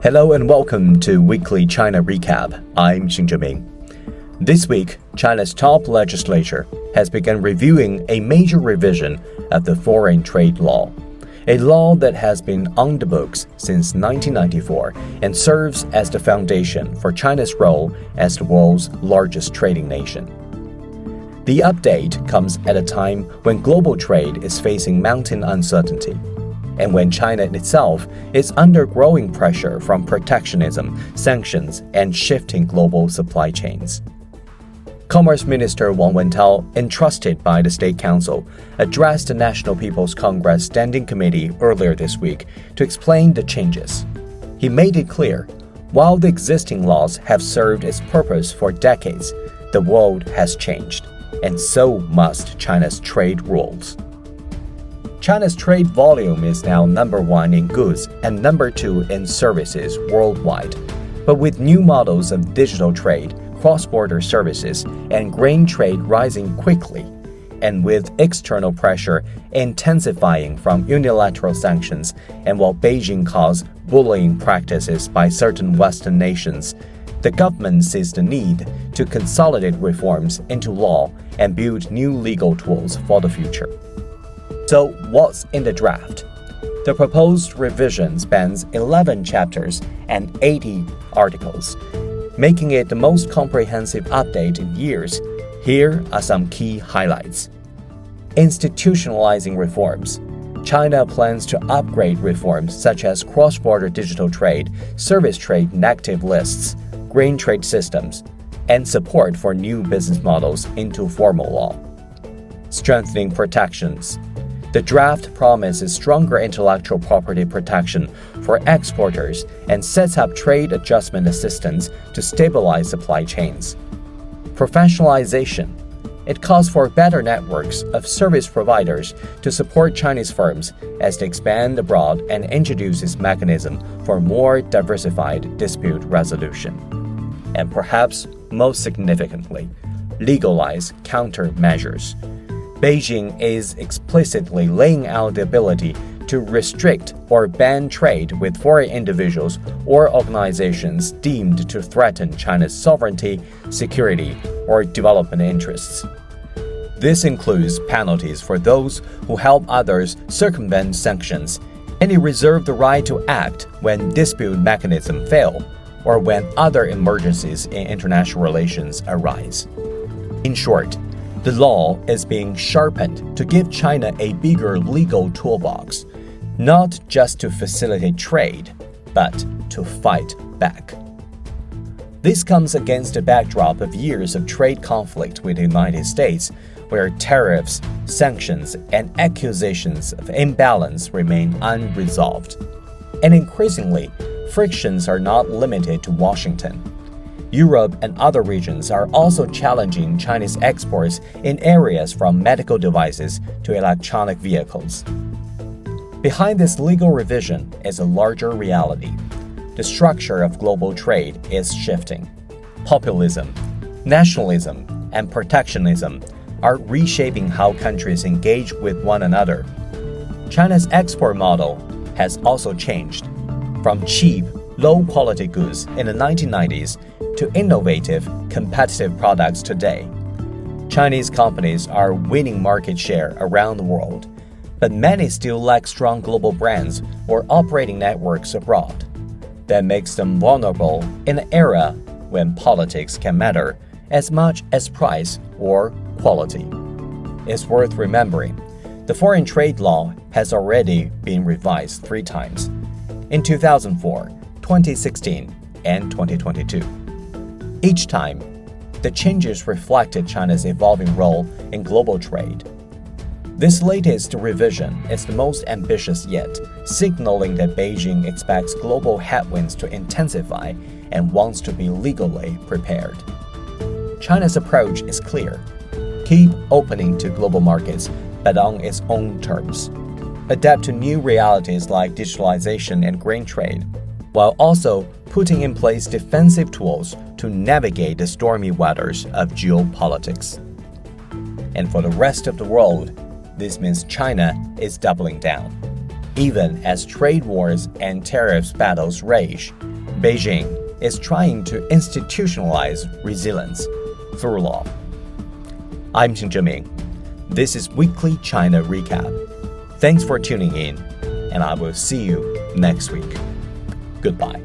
Hello and welcome to Weekly China Recap. I'm Xing Zheming. This week, China's top legislature has begun reviewing a major revision of the foreign trade law, a law that has been on the books since 1994 and serves as the foundation for China's role as the world's largest trading nation. The update comes at a time when global trade is facing mounting uncertainty, and when China itself is under growing pressure from protectionism, sanctions, and shifting global supply chains. Commerce Minister Wang Wentao, entrusted by the State Council, addressed the National People's Congress Standing Committee earlier this week to explain the changes. He made it clear, while the existing laws have served its purpose for decades, the world has changed, and so must China's trade rules. China's trade volume is now number 1 in goods and number 2 in services worldwide. But with new models of digital trade, cross-border services, and grain trade rising quickly, and with external pressure intensifying from unilateral sanctions, and while Beijing calls bullying practices by certain Western nations, the government sees the need to consolidate reforms into law and build new legal tools for the future. So, what's in the draft? The proposed revision spans 11 chapters and 80 articles, making it the most comprehensive update in years. Here are some key highlights. Institutionalizing reforms. China plans to upgrade reforms such as cross-border digital trade, service trade inactive lists, grain trade systems, and support for new business models into formal law. Strengthening protections. The draft promises stronger intellectual property protection for exporters and sets up trade adjustment assistance to stabilize supply chains. Professionalization. It calls for better networks of service providers to support Chinese firms as they expand abroad and introduces mechanism for more diversified dispute resolution. And perhaps most significantly, legalized countermeasures. Beijing is explicitly laying out the ability to restrict or ban trade with foreign individuals or organizations deemed to threaten China's sovereignty, security, or development interests. This includes penalties for those who help others circumvent sanctions, and it reserves the right to act when dispute mechanisms fail or when other emergencies in international relations arise. In short, the law is being sharpened to give China a bigger legal toolbox, not just to facilitate trade, but to fight back. This comes against the backdrop of years of trade conflict with the United States, where tariffs, sanctions, and accusations of imbalance remain unresolved. And increasingly, frictions are not limited to Washington. Europe and other regions are also challenging Chinese exports in areas from medical devices to electronic vehicles. Behind this legal revision is a larger reality. The structure of global trade is shifting. Populism, nationalism, and protectionism are reshaping how countries engage with one another. China's export model has also changed, from cheap, low-quality goods in the 1990s to innovative, competitive products today. Chinese companies are winning market share around the world, but many still lack strong global brands or operating networks abroad. That makes them vulnerable in an era when politics can matter as much as price or quality. It's worth remembering, the foreign trade law has already been revised 3 times, in 2004, 2016, and 2022. Each time, the changes reflected China's evolving role in global trade. This latest revision is the most ambitious yet, signaling that Beijing expects global headwinds to intensify and wants to be legally prepared. China's approach is clear: keep opening to global markets, but on its own terms. Adapt to new realities like digitalization and grain trade, while also putting in place defensive tools to navigate the stormy waters of geopolitics. And for the rest of the world, this means China is doubling down. Even as trade wars and tariffs battles rage, Beijing is trying to institutionalize resilience through law. I'm Xing Zheming. This is Weekly China Recap. Thanks for tuning in, and I will see you next week. Goodbye.